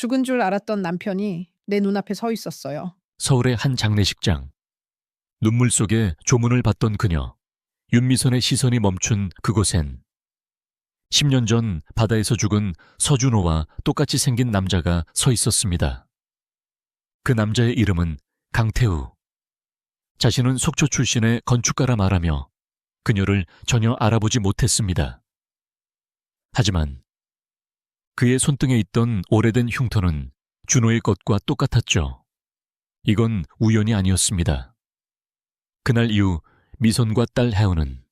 죽은 줄 알았던 남편이 내 눈앞에 서 있었어요. 서울의 한 장례식장. 눈물 속에 조문을 받던 그녀. 윤미선의 시선이 멈춘 그곳엔 10년 전 바다에서 죽은 서준호와 똑같이 생긴 남자가 서 있었습니다. 그 남자의 이름은 강태우. 자신은 속초 출신의 건축가라 말하며 그녀를 전혀 알아보지 못했습니다. 하지만 그의 손등에 있던 오래된 흉터는 준호의 것과 똑같았죠. 이건 우연이 아니었습니다. 그날 이후 미선과 딸 혜은은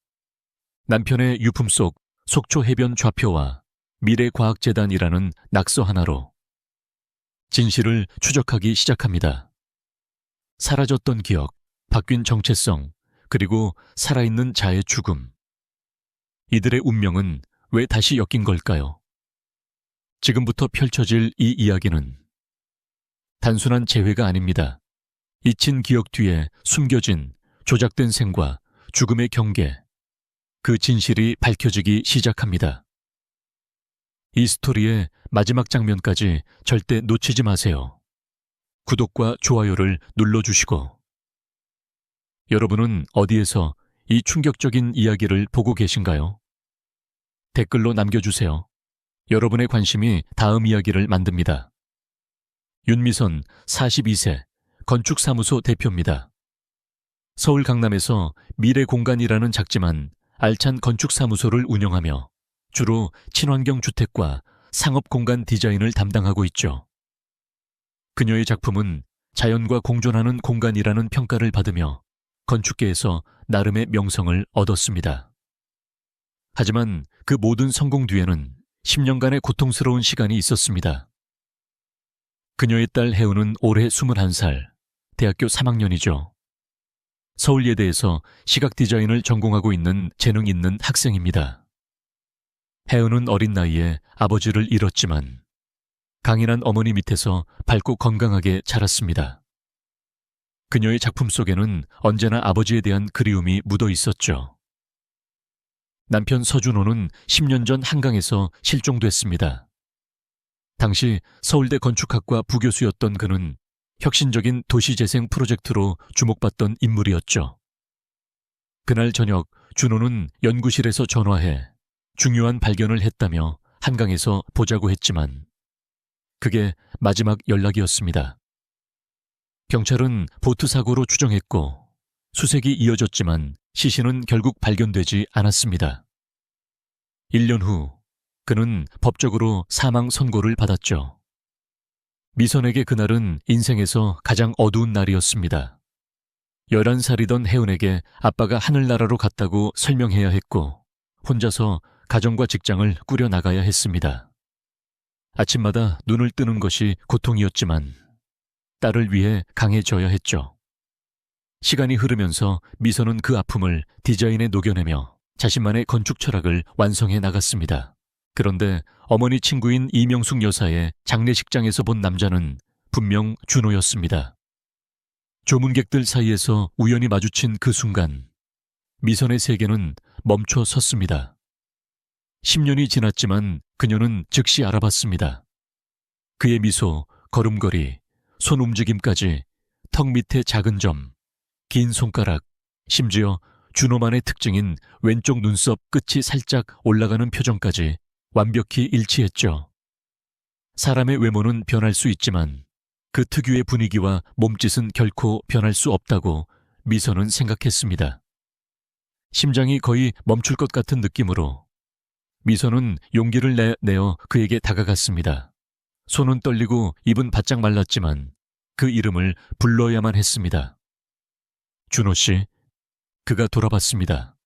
남편의 유품 속 속초 해변 좌표와 미래과학재단이라는 낙서 하나로 진실을 추적하기 시작합니다. 사라졌던 기억, 바뀐 정체성, 그리고 살아있는 자의 죽음. 이들의 운명은 왜 다시 엮인 걸까요? 지금부터 펼쳐질 이 이야기는 단순한 재회가 아닙니다. 잊힌 기억 뒤에 숨겨진 조작된 생과 죽음의 경계, 그 진실이 밝혀지기 시작합니다. 이 스토리의 마지막 장면까지 절대 놓치지 마세요. 구독과 좋아요를 눌러주시고. 여러분은 어디에서 이 충격적인 이야기를 보고 계신가요? 댓글로 남겨주세요. 여러분의 관심이 다음 이야기를 만듭니다. 윤미선 42세 건축사무소 대표입니다. 서울 강남에서 미래공간이라는 작지만 알찬 건축사무소를 운영하며 주로 친환경 주택과 상업공간 디자인을 담당하고 있죠. 그녀의 작품은 자연과 공존하는 공간이라는 평가를 받으며 건축계에서 나름의 명성을 얻었습니다. 하지만 그 모든 성공 뒤에는 10년간의 고통스러운 시간이 있었습니다. 그녀의 딸 혜은은 올해 21살, 대학교 3학년이죠. 서울예대에서 시각디자인을 전공하고 있는 재능 있는 학생입니다. 혜은은 어린 나이에 아버지를 잃었지만 강인한 어머니 밑에서 밝고 건강하게 자랐습니다. 그녀의 작품 속에는 언제나 아버지에 대한 그리움이 묻어 있었죠. 남편 서준호는 10년 전 한강에서 실종됐습니다. 당시 서울대 건축학과 부교수였던 그는 혁신적인 도시재생 프로젝트로 주목받던 인물이었죠. 그날 저녁 준호는 연구실에서 전화해 중요한 발견을 했다며 한강에서 보자고 했지만 그게 마지막 연락이었습니다. 경찰은 보트 사고로 추정했고 수색이 이어졌지만 시신은 결국 발견되지 않았습니다. 1년 후 그는 법적으로 사망 선고를 받았죠. 미선에게 그날은 인생에서 가장 어두운 날이었습니다. 11살이던 혜은에게 아빠가 하늘나라로 갔다고 설명해야 했고 혼자서 가정과 직장을 꾸려나가야 했습니다. 아침마다 눈을 뜨는 것이 고통이었지만 딸을 위해 강해져야 했죠. 시간이 흐르면서 미선은 그 아픔을 디자인에 녹여내며 자신만의 건축 철학을 완성해 나갔습니다. 그런데 어머니 친구인 이명숙 여사의 장례식장에서 본 남자는 분명 준호였습니다. 조문객들 사이에서 우연히 마주친 그 순간 미선의 세계는 멈춰 섰습니다. 10년이 지났지만 그녀는 즉시 알아봤습니다. 그의 미소, 걸음걸이, 손 움직임까지 턱 밑에 작은 점, 긴 손가락, 심지어 준호만의 특징인 왼쪽 눈썹 끝이 살짝 올라가는 표정까지 완벽히 일치했죠. 사람의 외모는 변할 수 있지만 그 특유의 분위기와 몸짓은 결코 변할 수 없다고 미선은 생각했습니다. 심장이 거의 멈출 것 같은 느낌으로 미선은 용기를 내어 그에게 다가갔습니다. 손은 떨리고 입은 바짝 말랐지만 그 이름을 불러야만 했습니다. 준호 씨, 그가 돌아봤습니다.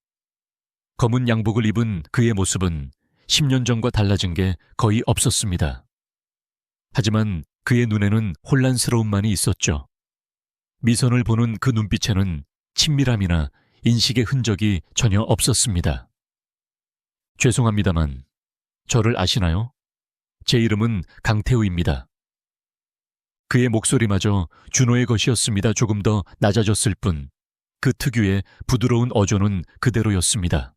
검은 양복을 입은 그의 모습은 10년 전과 달라진 게 거의 없었습니다. 하지만 그의 눈에는 혼란스러움만이 있었죠. 미선을 보는 그 눈빛에는 친밀함이나 인식의 흔적이 전혀 없었습니다. 죄송합니다만 저를 아시나요? 제 이름은 강태우입니다. 그의 목소리마저 준호의 것이었습니다. 조금 더 낮아졌을 뿐 그 특유의 부드러운 어조는 그대로였습니다.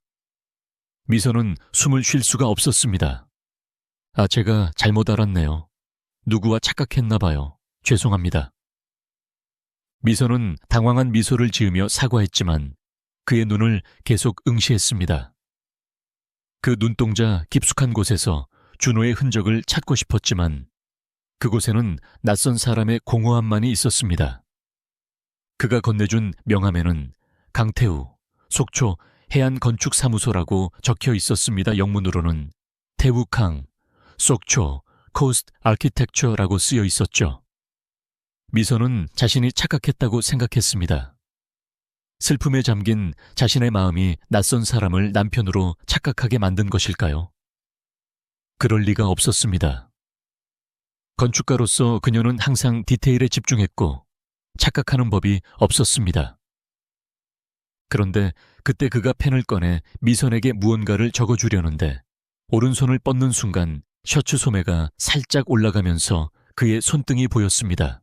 미선은 숨을 쉴 수가 없었습니다. 제가 잘못 알았네요. 누구와 착각했나 봐요. 죄송합니다. 미선은 당황한 미소를 지으며 사과했지만 그의 눈을 계속 응시했습니다. 그 눈동자 깊숙한 곳에서 준호의 흔적을 찾고 싶었지만 그곳에는 낯선 사람의 공허함만이 있었습니다. 그가 건네준 명함에는 강태우, 속초 해안건축사무소라고 적혀 있었습니다. 영문으로는 태우캉, 속초, 코스트 아키텍처라고 쓰여 있었죠. 미선은 자신이 착각했다고 생각했습니다. 슬픔에 잠긴 자신의 마음이 낯선 사람을 남편으로 착각하게 만든 것일까요? 그럴 리가 없었습니다. 건축가로서 그녀는 항상 디테일에 집중했고 착각하는 법이 없었습니다. 그런데 그때 그가 펜을 꺼내 미선에게 무언가를 적어주려는데 오른손을 뻗는 순간 셔츠 소매가 살짝 올라가면서 그의 손등이 보였습니다.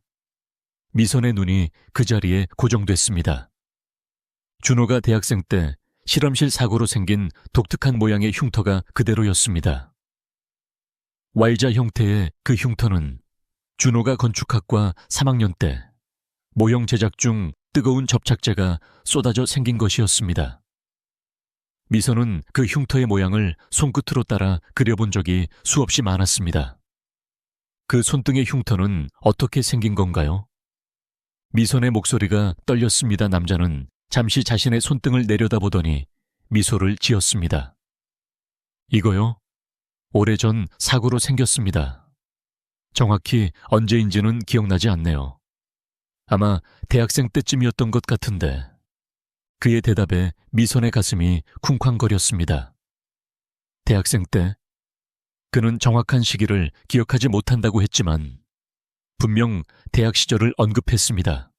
미선의 눈이 그 자리에 고정됐습니다. 준호가 대학생 때 실험실 사고로 생긴 독특한 모양의 흉터가 그대로였습니다. Y자 형태의 그 흉터는 준호가 건축학과 3학년 때 모형 제작 중 뜨거운 접착제가 쏟아져 생긴 것이었습니다. 미선은 그 흉터의 모양을 손끝으로 따라 그려본 적이 수없이 많았습니다. 그 손등의 흉터는 어떻게 생긴 건가요? 미선의 목소리가 떨렸습니다. 남자는 잠시 자신의 손등을 내려다보더니 미소를 지었습니다. 이거요? 오래전 사고로 생겼습니다. 정확히 언제인지는 기억나지 않네요. 아마 대학생 때쯤이었던 것 같은데. 그의 대답에 미선의 가슴이 쿵쾅거렸습니다. 대학생 때? 그는 정확한 시기를 기억하지 못한다고 했지만 분명 대학 시절을 언급했습니다.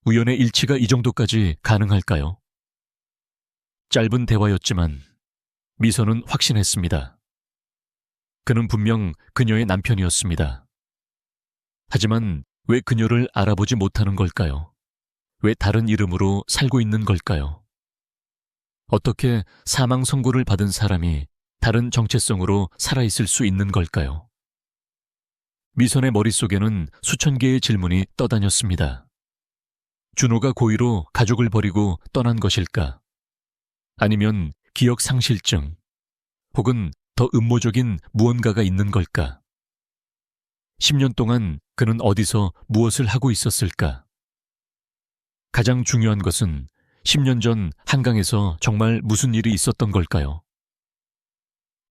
우연의 일치가 이 정도까지 가능할까요? 짧은 대화였지만 미선은 확신했습니다. 그는 분명 그녀의 남편이었습니다. 하지만 왜 그녀를 알아보지 못하는 걸까요? 왜 다른 이름으로 살고 있는 걸까요? 어떻게 사망 선고를 받은 사람이 다른 정체성으로 살아있을 수 있는 걸까요? 미선의 머릿속에는 수천 개의 질문이 떠다녔습니다. 준호가 고의로 가족을 버리고 떠난 것일까? 아니면 기억 상실증, 혹은 더 음모적인 무언가가 있는 걸까? 10년 동안 그는 어디서 무엇을 하고 있었을까? 가장 중요한 것은 10년 전 한강에서 정말 무슨 일이 있었던 걸까요?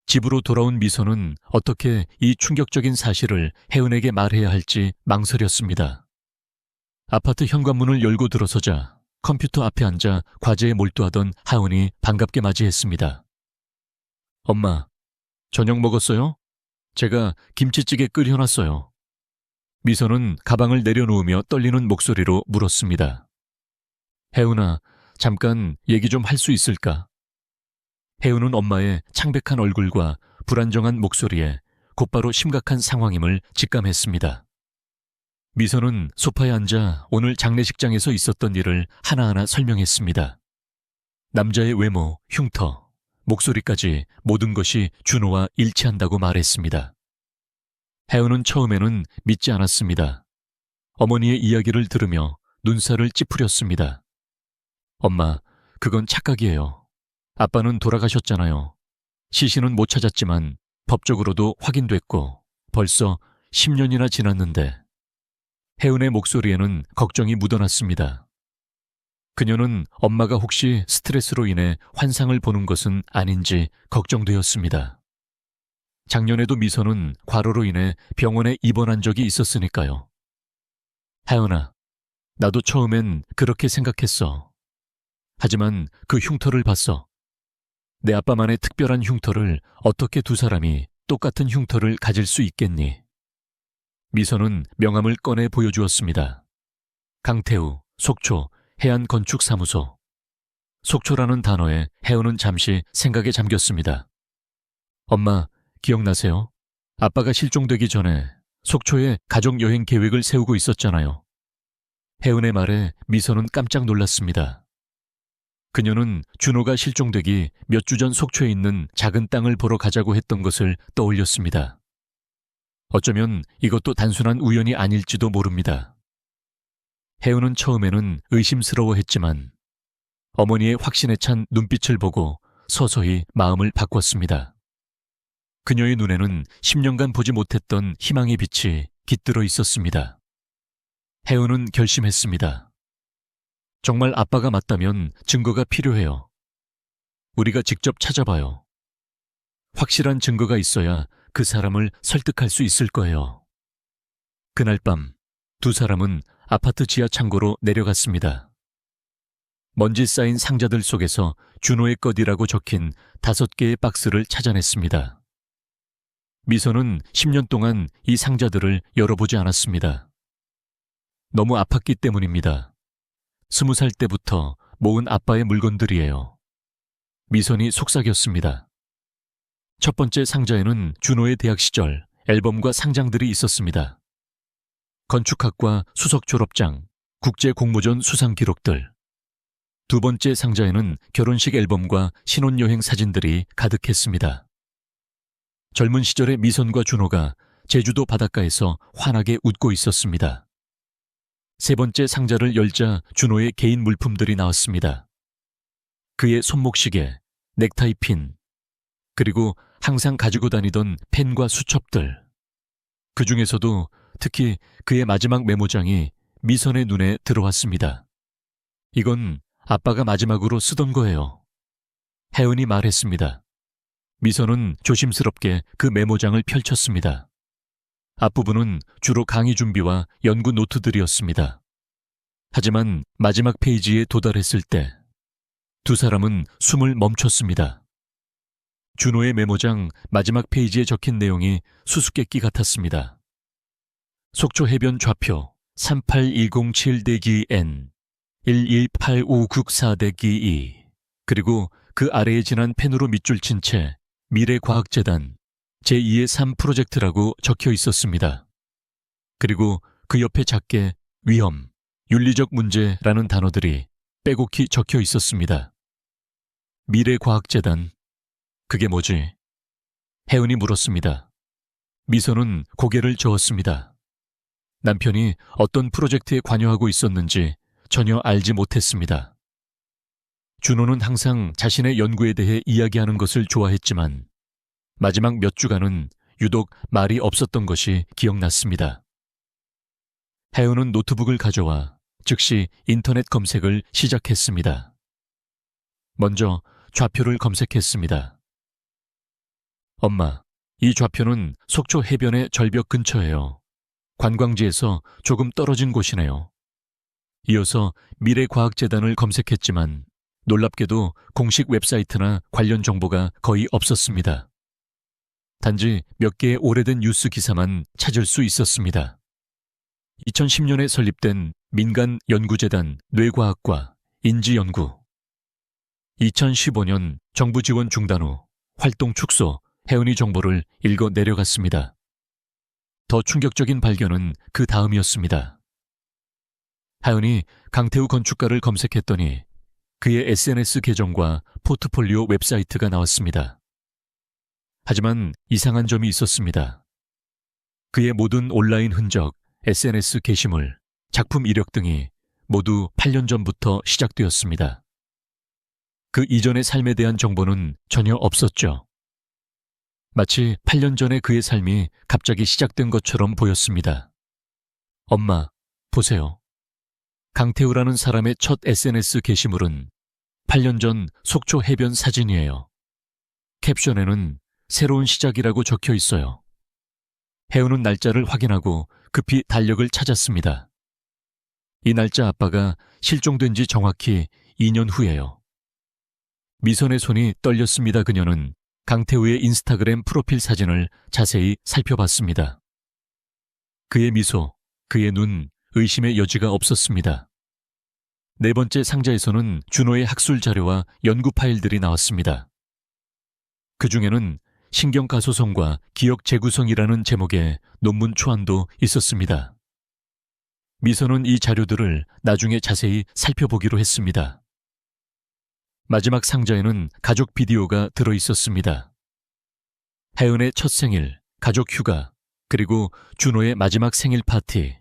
집으로 돌아온 미선은 어떻게 이 충격적인 사실을 혜은에게 말해야 할지 망설였습니다. 아파트 현관문을 열고 들어서자 컴퓨터 앞에 앉아 과제에 몰두하던 하은이 반갑게 맞이했습니다. 엄마, 저녁 먹었어요? 제가 김치찌개 끓여놨어요. 미선은 가방을 내려놓으며 떨리는 목소리로 물었습니다. 혜은아, 잠깐 얘기 좀 할 수 있을까? 혜은은 엄마의 창백한 얼굴과 불안정한 목소리에 곧바로 심각한 상황임을 직감했습니다. 미선은 소파에 앉아 오늘 장례식장에서 있었던 일을 하나하나 설명했습니다. 남자의 외모, 흉터, 목소리까지 모든 것이 준호와 일치한다고 말했습니다. 혜은은 처음에는 믿지 않았습니다. 어머니의 이야기를 들으며 눈살을 찌푸렸습니다. 엄마, 그건 착각이에요. 아빠는 돌아가셨잖아요. 시신은 못 찾았지만 법적으로도 확인됐고 벌써 10년이나 지났는데. 혜은의 목소리에는 걱정이 묻어났습니다. 그녀는 엄마가 혹시 스트레스로 인해 환상을 보는 것은 아닌지 걱정되었습니다. 작년에도 미선은 과로로 인해 병원에 입원한 적이 있었으니까요. 혜은아, 나도 처음엔 그렇게 생각했어. 하지만 그 흉터를 봤어. 내 아빠만의 특별한 흉터를 어떻게 두 사람이 똑같은 흉터를 가질 수 있겠니? 미선은 명함을 꺼내 보여주었습니다. 강태우, 속초, 해안건축사무소. 속초라는 단어에 혜은은 잠시 생각에 잠겼습니다. 엄마, 기억나세요? 아빠가 실종되기 전에 속초에 가족여행 계획을 세우고 있었잖아요. 혜은의 말에 미선은 깜짝 놀랐습니다. 그녀는 준호가 실종되기 몇 주 전 속초에 있는 작은 땅을 보러 가자고 했던 것을 떠올렸습니다. 어쩌면 이것도 단순한 우연이 아닐지도 모릅니다. 혜은은 처음에는 의심스러워했지만 어머니의 확신에 찬 눈빛을 보고 서서히 마음을 바꿨습니다. 그녀의 눈에는 10년간 보지 못했던 희망의 빛이 깃들어 있었습니다. 혜은은 결심했습니다. 정말 아빠가 맞다면 증거가 필요해요. 우리가 직접 찾아봐요. 확실한 증거가 있어야 그 사람을 설득할 수 있을 거예요. 그날 밤 두 사람은 아파트 지하 창고로 내려갔습니다. 먼지 쌓인 상자들 속에서 준호의 것이라고 적힌 5개의 박스를 찾아냈습니다. 미소는 10년 동안 이 상자들을 열어보지 않았습니다. 너무 아팠기 때문입니다. 20살 때부터 모은 아빠의 물건들이에요. 미선이 속삭였습니다. 첫 번째 상자에는 준호의 대학 시절 앨범과 상장들이 있었습니다. 건축학과 수석 졸업장, 국제공모전 수상 기록들. 두 번째 상자에는 결혼식 앨범과 신혼여행 사진들이 가득했습니다. 젊은 시절의 미선과 준호가 제주도 바닷가에서 환하게 웃고 있었습니다. 세 번째 상자를 열자 준호의 개인 물품들이 나왔습니다. 그의 손목시계, 넥타이 핀, 그리고 항상 가지고 다니던 펜과 수첩들. 그 중에서도 특히 그의 마지막 메모장이 미선의 눈에 들어왔습니다. 이건 아빠가 마지막으로 쓰던 거예요. 혜은이 말했습니다. 미선은 조심스럽게 그 메모장을 펼쳤습니다. 앞부분은 주로 강의 준비와 연구 노트들이었습니다. 하지만 마지막 페이지에 도달했을 때 두 사람은 숨을 멈췄습니다. 준호의 메모장 마지막 페이지에 적힌 내용이 수수께끼 같았습니다. 속초 해변 좌표 38107-N 1185994-2 그리고 그 아래에 진한 펜으로 밑줄 친 채 미래과학재단 제2의 3 프로젝트라고 적혀 있었습니다. 그리고 그 옆에 작게 위험, 윤리적 문제라는 단어들이 빼곡히 적혀 있었습니다. 미래과학재단, 그게 뭐지? 혜은이 물었습니다. 미선은 고개를 저었습니다. 남편이 어떤 프로젝트에 관여하고 있었는지 전혀 알지 못했습니다. 준호는 항상 자신의 연구에 대해 이야기하는 것을 좋아했지만 마지막 몇 주간은 유독 말이 없었던 것이 기억났습니다. 혜은은 노트북을 가져와 즉시 인터넷 검색을 시작했습니다. 먼저 좌표를 검색했습니다. 엄마, 이 좌표는 속초 해변의 절벽 근처예요. 관광지에서 조금 떨어진 곳이네요. 이어서 미래과학재단을 검색했지만 놀랍게도 공식 웹사이트나 관련 정보가 거의 없었습니다. 단지 몇 개의 오래된 뉴스 기사만 찾을 수 있었습니다. 2010년에 설립된 민간 연구재단 뇌과학과 인지연구. 2015년 정부 지원 중단 후 활동 축소, 혜은이 정보를 읽어 내려갔습니다. 더 충격적인 발견은 그 다음이었습니다. 혜은이 강태우 건축가를 검색했더니 그의 SNS 계정과 포트폴리오 웹사이트가 나왔습니다. 하지만 이상한 점이 있었습니다. 그의 모든 온라인 흔적, SNS 게시물, 작품 이력 등이 모두 8년 전부터 시작되었습니다. 그 이전의 삶에 대한 정보는 전혀 없었죠. 마치 8년 전에 그의 삶이 갑자기 시작된 것처럼 보였습니다. 엄마, 보세요. 강태우라는 사람의 첫 SNS 게시물은 8년 전 속초 해변 사진이에요. 캡션에는 새로운 시작이라고 적혀 있어요. 혜은은 날짜를 확인하고 급히 달력을 찾았습니다. 이 날짜 아빠가 실종된 지 정확히 2년 후예요. 미선의 손이 떨렸습니다. 그녀는 강태우의 인스타그램 프로필 사진을 자세히 살펴봤습니다. 그의 미소, 그의 눈, 의심의 여지가 없었습니다. 네 번째 상자에서는 준호의 학술 자료와 연구 파일들이 나왔습니다. 그 중에는 신경가소성과 기억 재구성이라는 제목의 논문 초안도 있었습니다. 미선은 이 자료들을 나중에 자세히 살펴보기로 했습니다. 마지막 상자에는 가족 비디오가 들어 있었습니다. 혜은의 첫 생일, 가족 휴가, 그리고 준호의 마지막 생일 파티.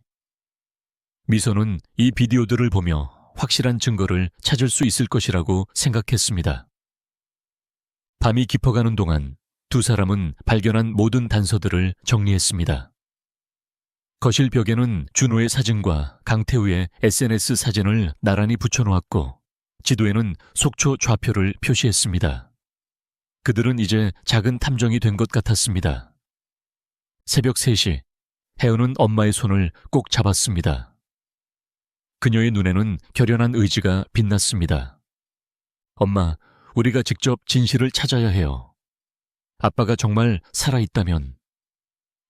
미소는 이 비디오들을 보며 확실한 증거를 찾을 수 있을 것이라고 생각했습니다. 밤이 깊어가는 동안 두 사람은 발견한 모든 단서들을 정리했습니다. 거실 벽에는 준호의 사진과 강태우의 SNS 사진을 나란히 붙여놓았고 지도에는 속초 좌표를 표시했습니다. 그들은 이제 작은 탐정이 된 것 같았습니다. 새벽 3시, 혜은은 엄마의 손을 꼭 잡았습니다. 그녀의 눈에는 결연한 의지가 빛났습니다. 엄마, 우리가 직접 진실을 찾아야 해요. 아빠가 정말 살아있다면,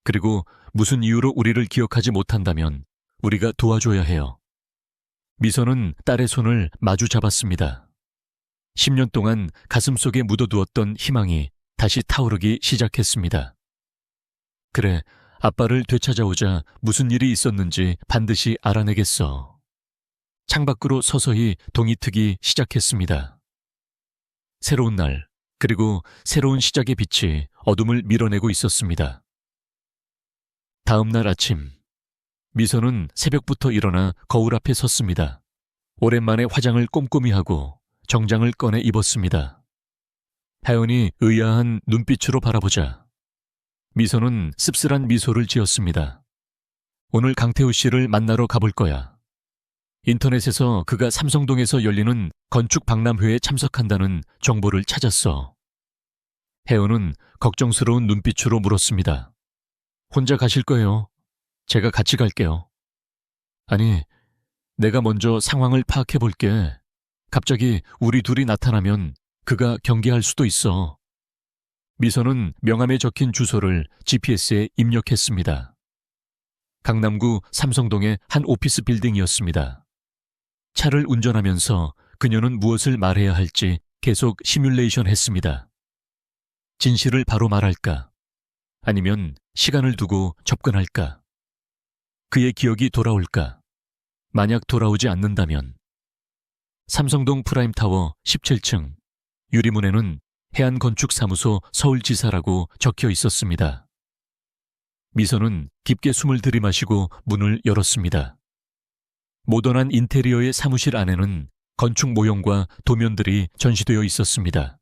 그리고 무슨 이유로 우리를 기억하지 못한다면 우리가 도와줘야 해요. 미소는 딸의 손을 마주 잡았습니다. 10년 동안 가슴속에 묻어두었던 희망이 다시 타오르기 시작했습니다. 그래, 아빠를 되찾아오자 무슨 일이 있었는지 반드시 알아내겠어. 창밖으로 서서히 동이 트기 시작했습니다. 새로운 날, 그리고 새로운 시작의 빛이 어둠을 밀어내고 있었습니다. 다음 날 아침, 미소는 새벽부터 일어나 거울 앞에 섰습니다. 오랜만에 화장을 꼼꼼히 하고 정장을 꺼내 입었습니다. 혜은이 의아한 눈빛으로 바라보자 미소는 씁쓸한 미소를 지었습니다. 오늘 강태우 씨를 만나러 가볼 거야. 인터넷에서 그가 삼성동에서 열리는 건축 박람회에 참석한다는 정보를 찾았어. 혜은은 걱정스러운 눈빛으로 물었습니다. 혼자 가실 거예요? 제가 같이 갈게요. 아니, 내가 먼저 상황을 파악해 볼게. 갑자기 우리 둘이 나타나면 그가 경계할 수도 있어. 미소는 명함에 적힌 주소를 GPS에 입력했습니다. 강남구 삼성동의 한 오피스 빌딩이었습니다. 차를 운전하면서 그녀는 무엇을 말해야 할지 계속 시뮬레이션 했습니다. 진실을 바로 말할까? 아니면 시간을 두고 접근할까? 그의 기억이 돌아올까? 만약 돌아오지 않는다면 삼성동 프라임타워 17층 유리문에는 해안건축사무소 서울지사라고 적혀 있었습니다. 미소는 깊게 숨을 들이마시고 문을 열었습니다. 모던한 인테리어의 사무실 안에는 건축 모형과 도면들이 전시되어 있었습니다.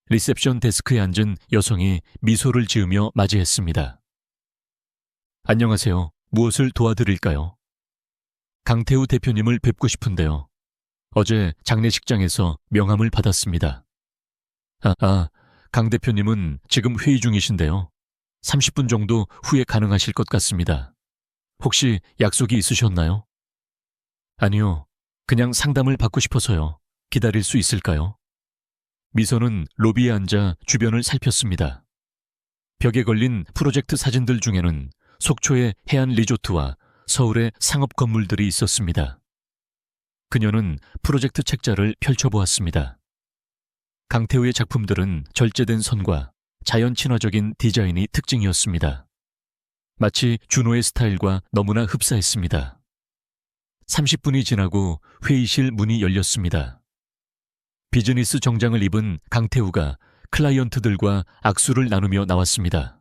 리셉션 데스크에 앉은 여성이 미소를 지으며 맞이했습니다. 안녕하세요. 무엇을 도와드릴까요? 강태우 대표님을 뵙고 싶은데요. 어제 장례식장에서 명함을 받았습니다. 강 대표님은 지금 회의 중이신데요. 30분 정도 후에 가능하실 것 같습니다. 혹시 약속이 있으셨나요? 아니요. 그냥 상담을 받고 싶어서요. 기다릴 수 있을까요? 미소는 로비에 앉아 주변을 살폈습니다. 벽에 걸린 프로젝트 사진들 중에는 속초의 해안 리조트와 서울의 상업 건물들이 있었습니다. 그녀는 프로젝트 책자를 펼쳐보았습니다. 강태우의 작품들은 절제된 선과 자연 친화적인 디자인이 특징이었습니다. 마치 준호의 스타일과 너무나 흡사했습니다. 30분이 지나고 회의실 문이 열렸습니다. 비즈니스 정장을 입은 강태우가 클라이언트들과 악수를 나누며 나왔습니다.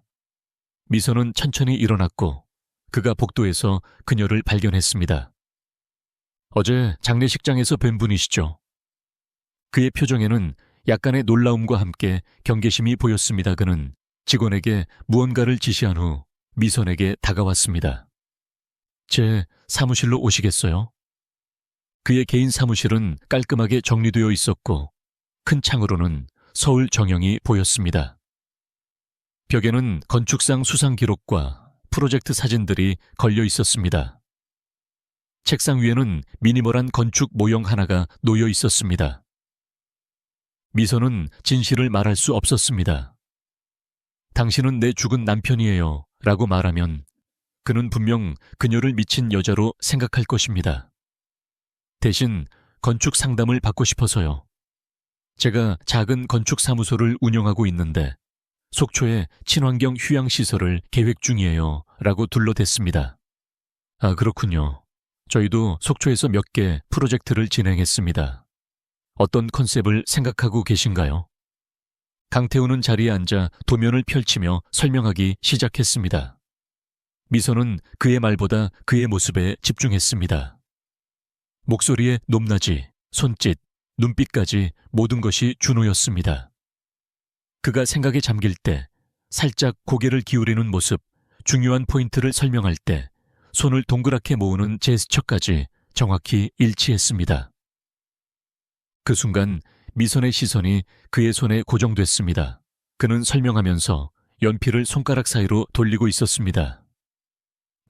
미소는 천천히 일어났고 그가 복도에서 그녀를 발견했습니다. 어제 장례식장에서 뵌 분이시죠? 그의 표정에는 약간의 놀라움과 함께 경계심이 보였습니다. 그는 직원에게 무언가를 지시한 후 미선에게 다가왔습니다. 제 사무실로 오시겠어요? 그의 개인 사무실은 깔끔하게 정리되어 있었고 큰 창으로는 서울 정형이 보였습니다. 벽에는 건축상 수상 기록과 프로젝트 사진들이 걸려 있었습니다. 책상 위에는 미니멀한 건축 모형 하나가 놓여 있었습니다. 미소는 진실을 말할 수 없었습니다. 당신은 내 죽은 남편이에요 라고 말하면 그는 분명 그녀를 미친 여자로 생각할 것입니다. 대신 건축 상담을 받고 싶어서요. 제가 작은 건축 사무소를 운영하고 있는데 속초에 친환경 휴양시설을 계획 중이에요 라고 둘러댔습니다. 아, 그렇군요. 저희도 속초에서 몇 개 프로젝트를 진행했습니다. 어떤 컨셉을 생각하고 계신가요? 강태우는 자리에 앉아 도면을 펼치며 설명하기 시작했습니다. 미소는 그의 말보다 그의 모습에 집중했습니다. 목소리의 높낮이, 손짓, 눈빛까지 모든 것이 준호였습니다. 그가 생각에 잠길 때, 살짝 고개를 기울이는 모습, 중요한 포인트를 설명할 때 손을 동그랗게 모으는 제스처까지 정확히 일치했습니다. 그 순간 미선의 시선이 그의 손에 고정됐습니다. 그는 설명하면서 연필을 손가락 사이로 돌리고 있었습니다.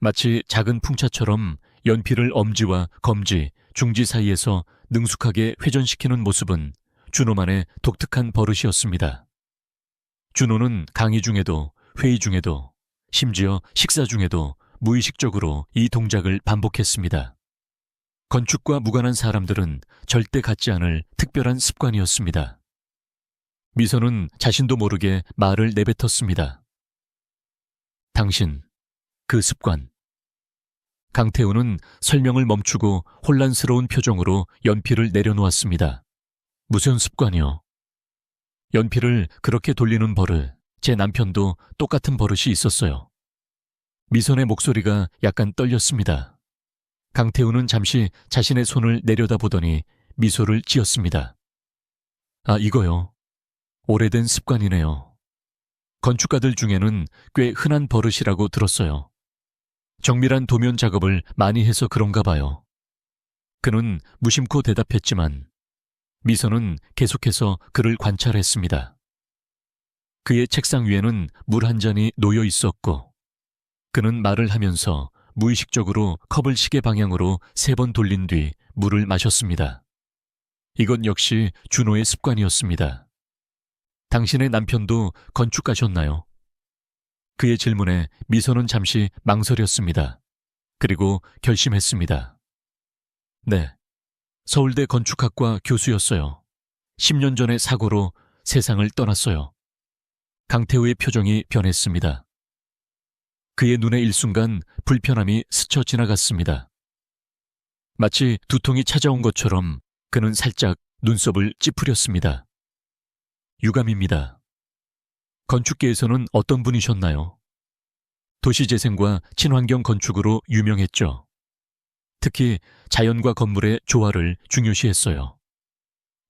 마치 작은 풍차처럼 연필을 엄지와 검지, 중지 사이에서 능숙하게 회전시키는 모습은 준호만의 독특한 버릇이었습니다. 준호는 강의 중에도, 회의 중에도, 심지어 식사 중에도 무의식적으로 이 동작을 반복했습니다. 건축과 무관한 사람들은 절대 갖지 않을 특별한 습관이었습니다. 미선은 자신도 모르게 말을 내뱉었습니다. 당신, 그 습관. 강태우는 설명을 멈추고 혼란스러운 표정으로 연필을 내려놓았습니다. 무슨 습관이요? 연필을 그렇게 돌리는 버릇, 제 남편도 똑같은 버릇이 있었어요. 미선의 목소리가 약간 떨렸습니다. 강태우는 잠시 자신의 손을 내려다보더니 미소를 지었습니다. 아, 이거요. 오래된 습관이네요. 건축가들 중에는 꽤 흔한 버릇이라고 들었어요. 정밀한 도면 작업을 많이 해서 그런가 봐요. 그는 무심코 대답했지만 미선은 계속해서 그를 관찰했습니다. 그의 책상 위에는 물 한 잔이 놓여 있었고 그는 말을 하면서 무의식적으로 컵을 시계 방향으로 3번 돌린 뒤 물을 마셨습니다. 이건 역시 준호의 습관이었습니다. 당신의 남편도 건축가셨나요? 그의 질문에 미선은 잠시 망설였습니다. 그리고 결심했습니다. 네, 서울대 건축학과 교수였어요. 10년 전의 사고로 세상을 떠났어요. 강태우의 표정이 변했습니다. 그의 눈에 일순간 불편함이 스쳐 지나갔습니다. 마치 두통이 찾아온 것처럼 그는 살짝 눈썹을 찌푸렸습니다. 유감입니다. 건축계에서는 어떤 분이셨나요? 도시재생과 친환경 건축으로 유명했죠. 특히 자연과 건물의 조화를 중요시했어요.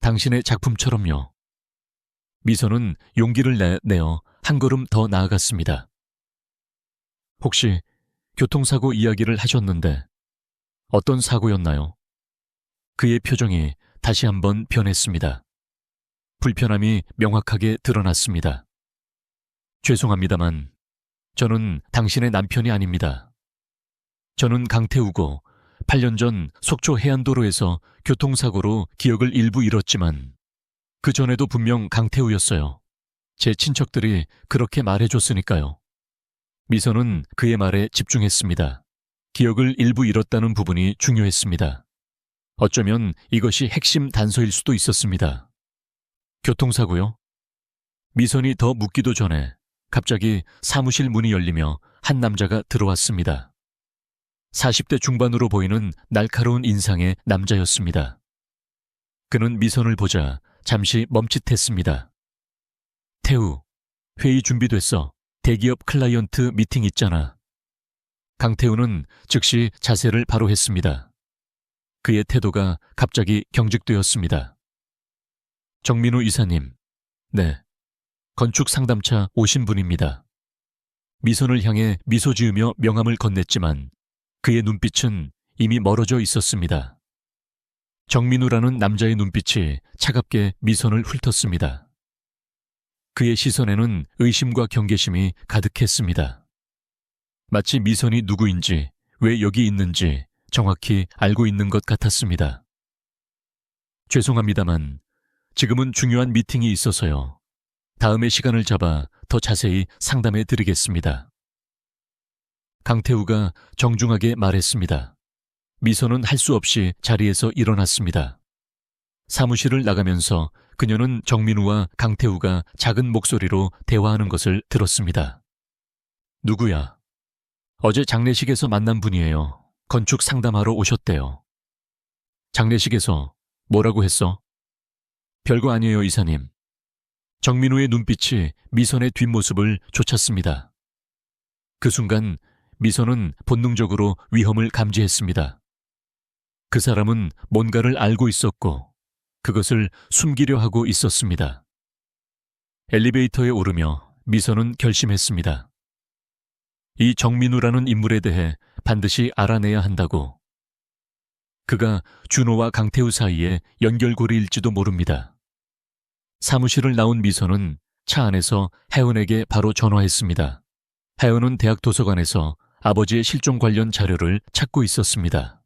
당신의 작품처럼요. 미선은 용기를 내어 한 걸음 더 나아갔습니다. 혹시 교통사고 이야기를 하셨는데 어떤 사고였나요? 그의 표정이 다시 한번 변했습니다. 불편함이 명확하게 드러났습니다. 죄송합니다만 저는 당신의 남편이 아닙니다. 저는 강태우고 8년 전 속초 해안도로에서 교통사고로 기억을 일부 잃었지만 그 전에도 분명 강태우였어요. 제 친척들이 그렇게 말해줬으니까요. 미선은 그의 말에 집중했습니다. 기억을 일부 잃었다는 부분이 중요했습니다. 어쩌면 이것이 핵심 단서일 수도 있었습니다. 교통사고요? 미선이 더 묻기도 전에 갑자기 사무실 문이 열리며 한 남자가 들어왔습니다. 40대 중반으로 보이는 날카로운 인상의 남자였습니다. 그는 미선을 보자 잠시 멈칫했습니다. 태우, 회의 준비됐어. 대기업 클라이언트 미팅 있잖아. 강태우는 즉시 자세를 바로 했습니다. 그의 태도가 갑자기 경직되었습니다. 정민우 이사님, 네, 건축 상담차 오신 분입니다. 미선을 향해 미소 지으며 명함을 건넸지만 그의 눈빛은 이미 멀어져 있었습니다. 정민우라는 남자의 눈빛이 차갑게 미선을 훑었습니다. 그의 시선에는 의심과 경계심이 가득했습니다. 마치 미선이 누구인지, 왜 여기 있는지 정확히 알고 있는 것 같았습니다. 죄송합니다만 지금은 중요한 미팅이 있어서요. 다음에 시간을 잡아 더 자세히 상담해 드리겠습니다. 강태우가 정중하게 말했습니다. 미선은 할 수 없이 자리에서 일어났습니다. 사무실을 나가면서 그녀는 정민우와 강태우가 작은 목소리로 대화하는 것을 들었습니다. 누구야? 어제 장례식에서 만난 분이에요. 건축 상담하러 오셨대요. 장례식에서 뭐라고 했어? 별거 아니에요, 이사님. 정민우의 눈빛이 미선의 뒷모습을 쫓았습니다. 그 순간 미선은 본능적으로 위험을 감지했습니다. 그 사람은 뭔가를 알고 있었고 그것을 숨기려 하고 있었습니다. 엘리베이터에 오르며 미선은 결심했습니다. 이 정민우라는 인물에 대해 반드시 알아내야 한다고. 그가 준호와 강태우 사이의 연결고리일지도 모릅니다. 사무실을 나온 미선은 차 안에서 혜은에게 바로 전화했습니다. 혜은은 대학 도서관에서 아버지의 실종 관련 자료를 찾고 있었습니다.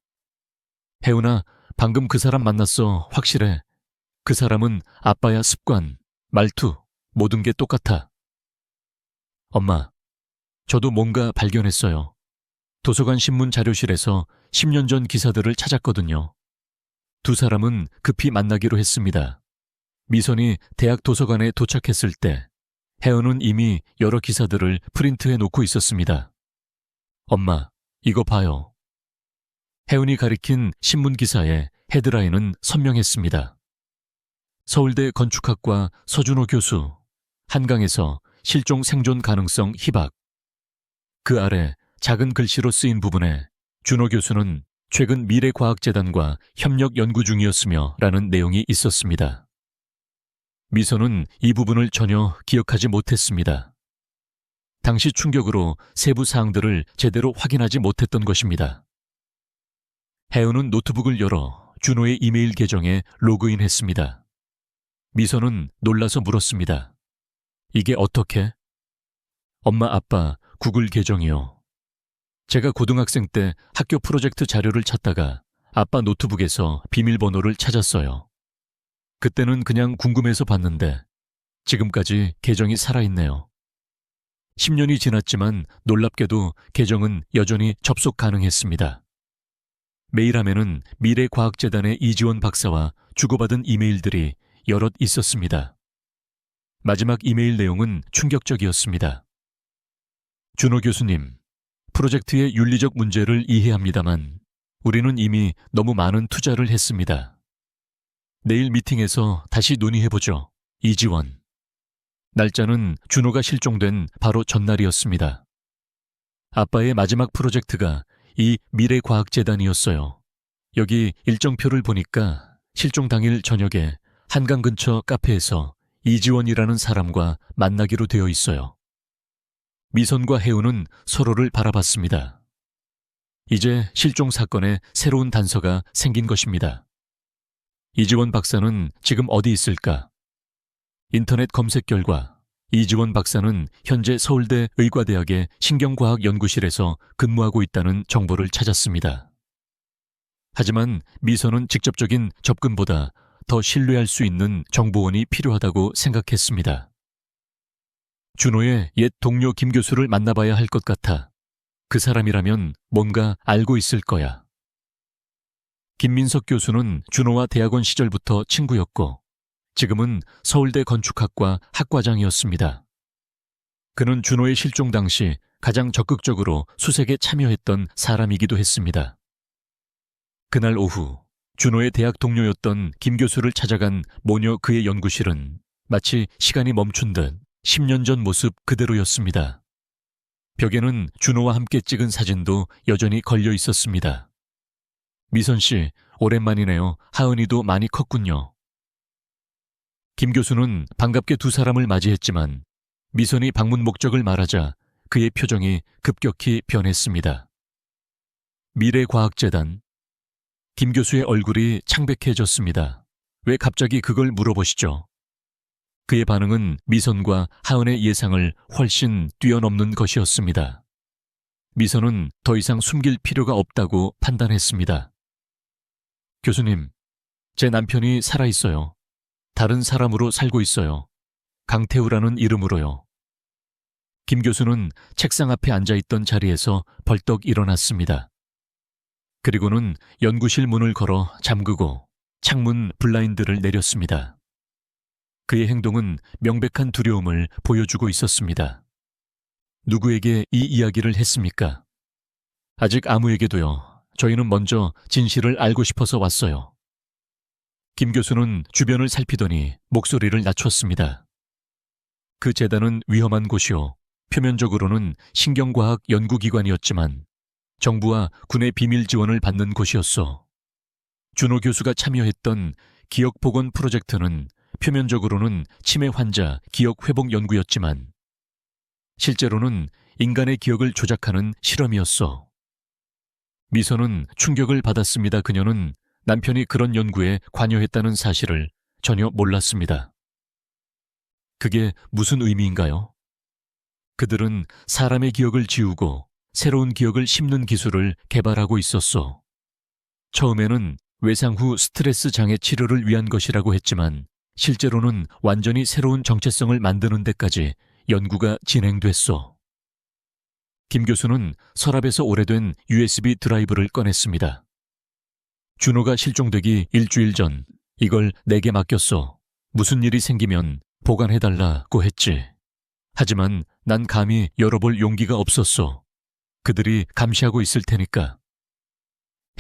혜은아, 방금 그 사람 만났어. 확실해. 그 사람은 아빠야. 습관, 말투, 모든 게 똑같아. 엄마, 저도 뭔가 발견했어요. 도서관 신문 자료실에서 10년 전 기사들을 찾았거든요. 두 사람은 급히 만나기로 했습니다. 미선이 대학 도서관에 도착했을 때 혜은은 이미 여러 기사들을 프린트해 놓고 있었습니다. 엄마, 이거 봐요. 혜은이 가리킨 신문 기사의 헤드라인은 선명했습니다. 서울대 건축학과 서준호 교수, 한강에서 실종 생존 가능성 희박. 그 아래 작은 글씨로 쓰인 부분에 준호 교수는 최근 미래과학재단과 협력 연구 중이었으며 라는 내용이 있었습니다. 미선은 이 부분을 전혀 기억하지 못했습니다. 당시 충격으로 세부 사항들을 제대로 확인하지 못했던 것입니다. 혜은은 노트북을 열어 준호의 이메일 계정에 로그인했습니다. 미선은 놀라서 물었습니다. 이게 어떻게? 엄마, 아빠, 구글 계정이요. 제가 고등학생 때 학교 프로젝트 자료를 찾다가 아빠 노트북에서 비밀번호를 찾았어요. 그때는 그냥 궁금해서 봤는데 지금까지 계정이 살아있네요. 10년이 지났지만 놀랍게도 계정은 여전히 접속 가능했습니다. 메일함에는 미래과학재단의 이지원 박사와 주고받은 이메일들이 여럿 있었습니다. 마지막 이메일 내용은 충격적이었습니다. 준호 교수님, 프로젝트의 윤리적 문제를 이해합니다만 우리는 이미 너무 많은 투자를 했습니다. 내일 미팅에서 다시 논의해보죠. 이지원. 날짜는 준호가 실종된 바로 전날이었습니다. 아빠의 마지막 프로젝트가 이 미래과학재단이었어요. 여기 일정표를 보니까 실종 당일 저녁에 한강 근처 카페에서 이지원이라는 사람과 만나기로 되어 있어요. 미선과 혜은은 서로를 바라봤습니다. 이제 실종 사건에 새로운 단서가 생긴 것입니다. 이지원 박사는 지금 어디 있을까? 인터넷 검색 결과 이지원 박사는 현재 서울대 의과대학의 신경과학연구실에서 근무하고 있다는 정보를 찾았습니다. 하지만 미선은 직접적인 접근보다 더 신뢰할 수 있는 정보원이 필요하다고 생각했습니다. 준호의 옛 동료 김 교수를 만나봐야 할 것 같아. 그 사람이라면 뭔가 알고 있을 거야. 김민석 교수는 준호와 대학원 시절부터 친구였고 지금은 서울대 건축학과 학과장이었습니다. 그는 준호의 실종 당시 가장 적극적으로 수색에 참여했던 사람이기도 했습니다. 그날 오후 준호의 대학 동료였던 김 교수를 찾아간 모녀 그의 연구실은 마치 시간이 멈춘 듯 10년 전 모습 그대로였습니다. 벽에는 준호와 함께 찍은 사진도 여전히 걸려 있었습니다. 미선 씨, 오랜만이네요. 하은이도 많이 컸군요. 김 교수는 반갑게 두 사람을 맞이했지만 미선이 방문 목적을 말하자 그의 표정이 급격히 변했습니다. 미래과학재단. 김 교수의 얼굴이 창백해졌습니다. 왜 갑자기 그걸 물어보시죠? 그의 반응은 미선과 하은의 예상을 훨씬 뛰어넘는 것이었습니다. 미선은 더 이상 숨길 필요가 없다고 판단했습니다. 교수님, 제 남편이 살아있어요. 다른 사람으로 살고 있어요. 강태우라는 이름으로요. 김 교수는 책상 앞에 앉아있던 자리에서 벌떡 일어났습니다. 그리고는 연구실 문을 걸어 잠그고 창문 블라인드를 내렸습니다. 그의 행동은 명백한 두려움을 보여주고 있었습니다. 누구에게 이 이야기를 했습니까? 아직 아무에게도요. 저희는 먼저 진실을 알고 싶어서 왔어요. 김 교수는 주변을 살피더니 목소리를 낮췄습니다. 그 재단은 위험한 곳이오. 표면적으로는 신경과학 연구기관이었지만 정부와 군의 비밀 지원을 받는 곳이었어. 준호 교수가 참여했던 기억복원 프로젝트는 표면적으로는 치매 환자 기억 회복 연구였지만 실제로는 인간의 기억을 조작하는 실험이었어. 미선은 충격을 받았습니다. 그녀는 남편이 그런 연구에 관여했다는 사실을 전혀 몰랐습니다. 그게 무슨 의미인가요? 그들은 사람의 기억을 지우고 새로운 기억을 심는 기술을 개발하고 있었어. 처음에는 외상 후 스트레스 장애 치료를 위한 것이라고 했지만 실제로는 완전히 새로운 정체성을 만드는 데까지 연구가 진행됐어. 김 교수는 서랍에서 오래된 USB 드라이브를 꺼냈습니다. 준호가 실종되기 일주일 전 이걸 내게 맡겼어. 무슨 일이 생기면 보관해달라고 했지. 하지만 난 감히 열어볼 용기가 없었어. 그들이 감시하고 있을 테니까.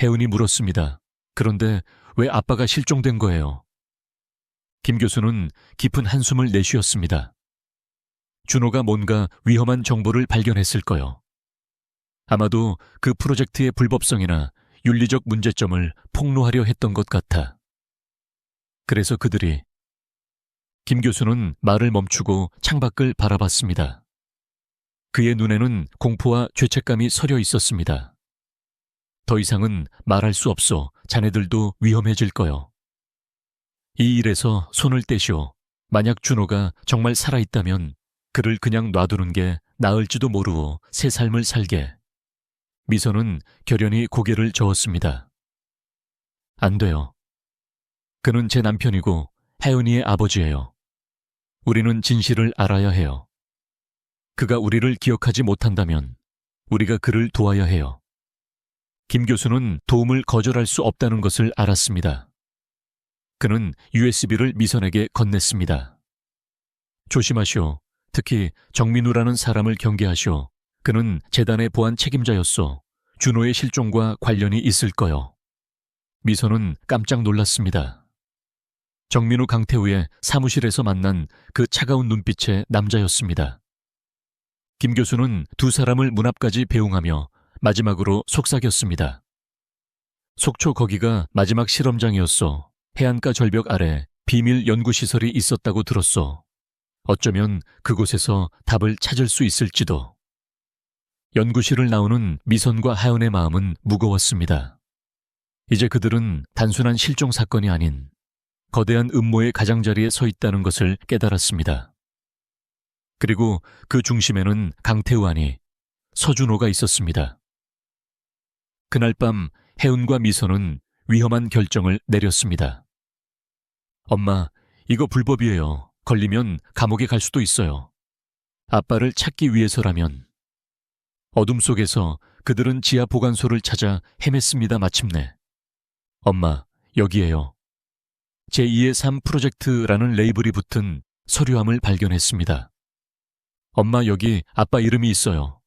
혜은이 물었습니다. 그런데 왜 아빠가 실종된 거예요? 김 교수는 깊은 한숨을 내쉬었습니다. 준호가 뭔가 위험한 정보를 발견했을 거요. 아마도 그 프로젝트의 불법성이나 윤리적 문제점을 폭로하려 했던 것 같아. 그래서 그들이. 김 교수는 말을 멈추고 창밖을 바라봤습니다. 그의 눈에는 공포와 죄책감이 서려 있었습니다. 더 이상은 말할 수 없어. 자네들도 위험해질 거요. 이 일에서 손을 떼시오. 만약 준호가 정말 살아있다면 그를 그냥 놔두는 게 나을지도 모르오. 새 삶을 살게. 미선은 결연히 고개를 저었습니다. 안 돼요. 그는 제 남편이고 혜은이의 아버지예요. 우리는 진실을 알아야 해요. 그가 우리를 기억하지 못한다면 우리가 그를 도와야 해요. 김 교수는 도움을 거절할 수 없다는 것을 알았습니다. 그는 USB를 미선에게 건넸습니다. 조심하시오. 특히 정민우라는 사람을 경계하시오. 그는 재단의 보안 책임자였소. 준호의 실종과 관련이 있을 거요. 미선은 깜짝 놀랐습니다. 정민우 강태우의 사무실에서 만난 그 차가운 눈빛의 남자였습니다. 김 교수는 두 사람을 문 앞까지 배웅하며 마지막으로 속삭였습니다. 속초 거기가 마지막 실험장이었어. 해안가 절벽 아래 비밀 연구시설이 있었다고 들었어. 어쩌면 그곳에서 답을 찾을 수 있을지도. 연구실을 나오는 미선과 하연의 마음은 무거웠습니다. 이제 그들은 단순한 실종 사건이 아닌 거대한 음모의 가장자리에 서 있다는 것을 깨달았습니다. 그리고 그 중심에는 강태우 아니 서준호가 있었습니다. 그날 밤 혜은과 미선은 위험한 결정을 내렸습니다. 엄마, 이거 불법이에요. 걸리면 감옥에 갈 수도 있어요. 아빠를 찾기 위해서라면. 어둠 속에서 그들은 지하 보관소를 찾아 헤맸습니다. 마침내. 엄마, 여기에요. 제2의 삶 프로젝트라는 레이블이 붙은 서류함을 발견했습니다. 엄마, 여기 아빠 이름이 있어요.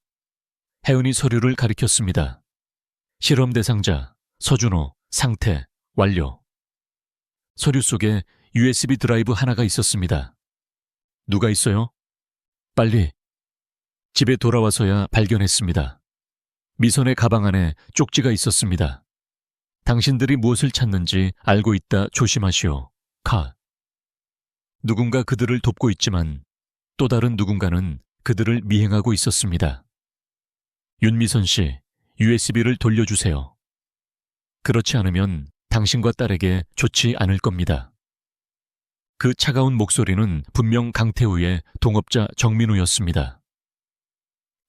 혜은이 서류를 가리켰습니다. 실험 대상자, 서준호, 상태, 완료. 서류 속에 USB 드라이브 하나가 있었습니다. 누가 있어요? 빨리. 집에 돌아와서야 발견했습니다. 미선의 가방 안에 쪽지가 있었습니다. 당신들이 무엇을 찾는지 알고 있다. 조심하시오. 카. 누군가 그들을 돕고 있지만 또 다른 누군가는 그들을 미행하고 있었습니다. 윤미선 씨, USB를 돌려주세요. 그렇지 않으면 당신과 딸에게 좋지 않을 겁니다. 그 차가운 목소리는 분명 강태우의 동업자 정민우였습니다.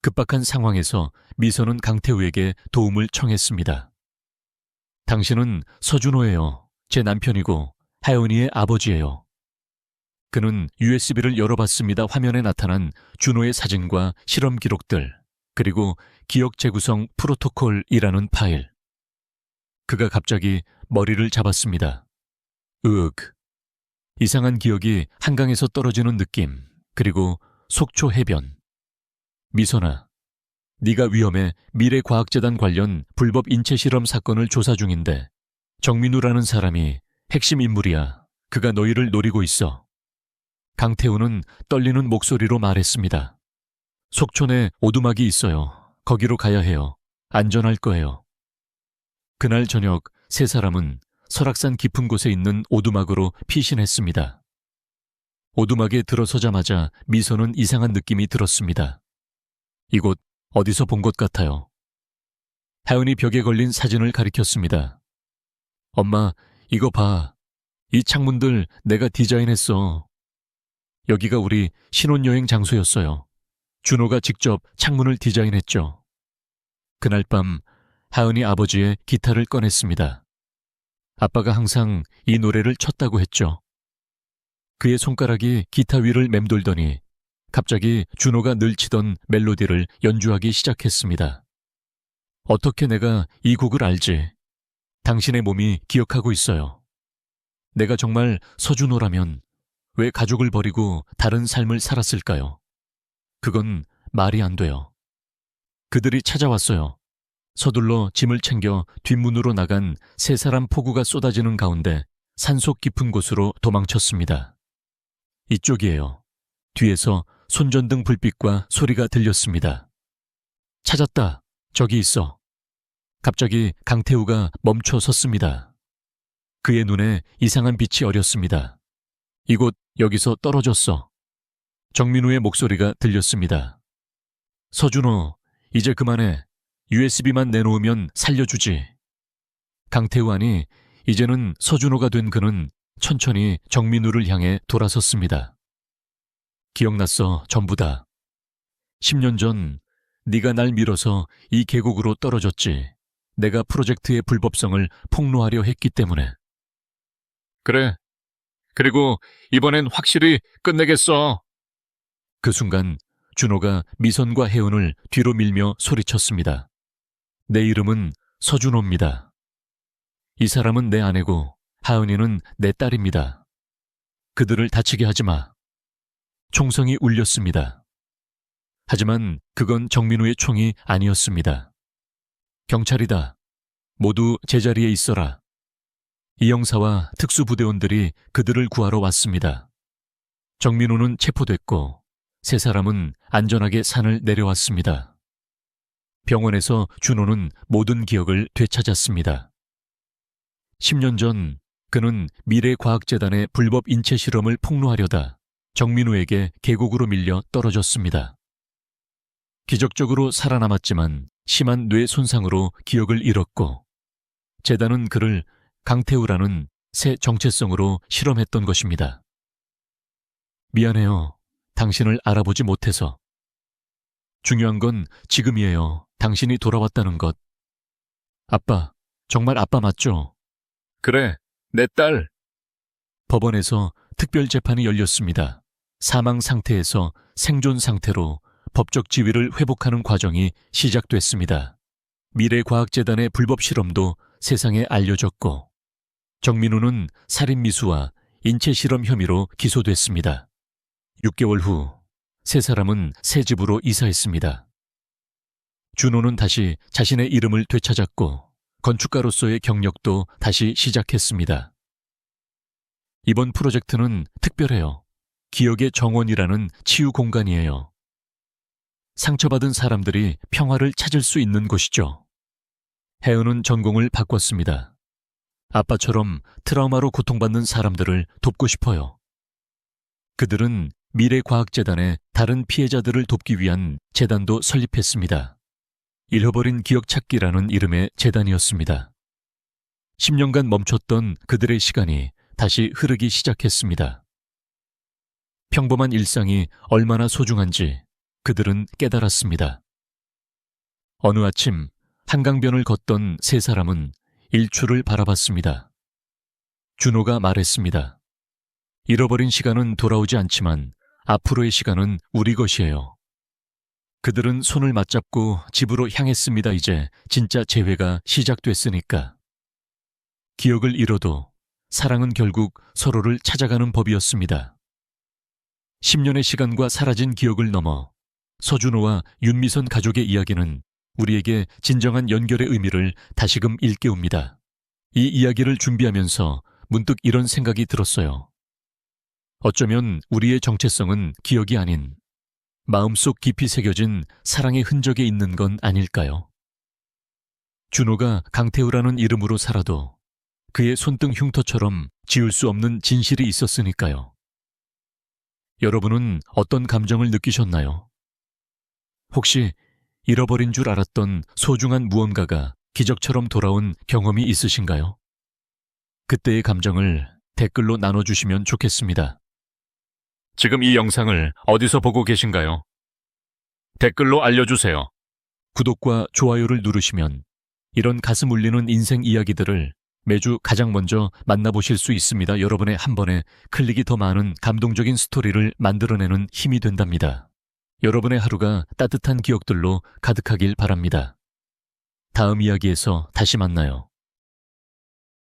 급박한 상황에서 미선은 강태우에게 도움을 청했습니다. 당신은 서준호예요. 제 남편이고 하연이의 아버지예요. 그는 USB를 열어봤습니다. 화면에 나타난 준호의 사진과 실험 기록들, 그리고 기억 재구성 프로토콜이라는 파일. 그가 갑자기 머리를 잡았습니다. 이상한 기억이 한강에서 떨어지는 느낌, 그리고 속초 해변. 미선아, 네가 위험해. 미래과학재단 관련 불법 인체실험 사건을 조사 중인데 정민우라는 사람이 핵심 인물이야. 그가 너희를 노리고 있어. 강태우는 떨리는 목소리로 말했습니다. 속촌에 오두막이 있어요. 거기로 가야 해요. 안전할 거예요. 그날 저녁 세 사람은 설악산 깊은 곳에 있는 오두막으로 피신했습니다. 오두막에 들어서자마자 미소는 이상한 느낌이 들었습니다. 이곳 어디서 본 것 같아요. 하은이 벽에 걸린 사진을 가리켰습니다. 엄마, 이거 봐. 이 창문들 내가 디자인했어. 여기가 우리 신혼여행 장소였어요. 준호가 직접 창문을 디자인했죠. 그날 밤 하은이 아버지의 기타를 꺼냈습니다. 아빠가 항상 이 노래를 쳤다고 했죠. 그의 손가락이 기타 위를 맴돌더니 갑자기 준호가 늘 치던 멜로디를 연주하기 시작했습니다. 어떻게 내가 이 곡을 알지? 당신의 몸이 기억하고 있어요. 내가 정말 서준호라면 왜 가족을 버리고 다른 삶을 살았을까요? 그건 말이 안 돼요. 그들이 찾아왔어요. 서둘러 짐을 챙겨 뒷문으로 나간 세 사람 폭우가 쏟아지는 가운데 산속 깊은 곳으로 도망쳤습니다. 이쪽이에요. 뒤에서 손전등 불빛과 소리가 들렸습니다. 찾았다. 저기 있어. 갑자기 강태우가 멈춰 섰습니다. 그의 눈에 이상한 빛이 어렸습니다. 이곳 여기서 떨어졌어. 정민우의 목소리가 들렸습니다. 서준호, 이제 그만해. USB만 내놓으면 살려주지. 강태우 아니, 이제는 서준호가 된 그는 천천히 정민우를 향해 돌아섰습니다. 기억났어, 전부 다. 10년 전 네가 날 밀어서 이 계곡으로 떨어졌지. 내가 프로젝트의 불법성을 폭로하려 했기 때문에. 그래. 그리고 이번엔 확실히 끝내겠어. 그 순간 준호가 미선과 혜은을 뒤로 밀며 소리쳤습니다. 내 이름은 서준호입니다. 이 사람은 내 아내고 하은이는 내 딸입니다. 그들을 다치게 하지 마. 총성이 울렸습니다. 하지만 그건 정민우의 총이 아니었습니다. 경찰이다. 모두 제자리에 있어라. 이 형사와 특수부대원들이 그들을 구하러 왔습니다. 정민우는 체포됐고 세 사람은 안전하게 산을 내려왔습니다. 병원에서 준호는 모든 기억을 되찾았습니다. 10년 전 그는 미래과학재단의 불법 인체 실험을 폭로하려다 정민우에게 계곡으로 밀려 떨어졌습니다. 기적적으로 살아남았지만 심한 뇌 손상으로 기억을 잃었고 재단은 그를 강태우라는 새 정체성으로 실험했던 것입니다. 미안해요. 당신을 알아보지 못해서. 중요한 건 지금이에요. 당신이 돌아왔다는 것. 아빠, 정말 아빠 맞죠? 그래, 내 딸. 법원에서 특별 재판이 열렸습니다. 사망 상태에서 생존 상태로 법적 지위를 회복하는 과정이 시작됐습니다. 미래과학재단의 불법 실험도 세상에 알려졌고 정민우는 살인미수와 인체실험 혐의로 기소됐습니다. 6개월 후 세 사람은 새 집으로 이사했습니다. 준호는 다시 자신의 이름을 되찾았고 건축가로서의 경력도 다시 시작했습니다. 이번 프로젝트는 특별해요. 기억의 정원이라는 치유 공간이에요. 상처받은 사람들이 평화를 찾을 수 있는 곳이죠. 혜은은 전공을 바꿨습니다. 아빠처럼 트라우마로 고통받는 사람들을 돕고 싶어요. 그들은 미래과학재단의 다른 피해자들을 돕기 위한 재단도 설립했습니다. 잃어버린 기억찾기라는 이름의 재단이었습니다. 10년간 멈췄던 그들의 시간이 다시 흐르기 시작했습니다. 평범한 일상이 얼마나 소중한지 그들은 깨달았습니다. 어느 아침 한강변을 걷던 세 사람은 일출을 바라봤습니다. 준호가 말했습니다. 잃어버린 시간은 돌아오지 않지만 앞으로의 시간은 우리 것이에요. 그들은 손을 맞잡고 집으로 향했습니다. 이제 진짜 재회가 시작됐으니까. 기억을 잃어도 사랑은 결국 서로를 찾아가는 법이었습니다. 10년의 시간과 사라진 기억을 넘어 서준호와 윤미선 가족의 이야기는 우리에게 진정한 연결의 의미를 다시금 일깨웁니다. 이 이야기를 준비하면서 문득 이런 생각이 들었어요. 어쩌면 우리의 정체성은 기억이 아닌 마음속 깊이 새겨진 사랑의 흔적에 있는 건 아닐까요? 준호가 강태우라는 이름으로 살아도 그의 손등 흉터처럼 지울 수 없는 진실이 있었으니까요. 여러분은 어떤 감정을 느끼셨나요? 혹시 잃어버린 줄 알았던 소중한 무언가가 기적처럼 돌아온 경험이 있으신가요? 그때의 감정을 댓글로 나눠주시면 좋겠습니다. 지금 이 영상을 어디서 보고 계신가요? 댓글로 알려주세요. 구독과 좋아요를 누르시면 이런 가슴 울리는 인생 이야기들을 매주 가장 먼저 만나보실 수 있습니다. 여러분의 한 번의 클릭이 더 많은 감동적인 스토리를 만들어내는 힘이 된답니다. 여러분의 하루가 따뜻한 기억들로 가득하길 바랍니다. 다음 이야기에서 다시 만나요.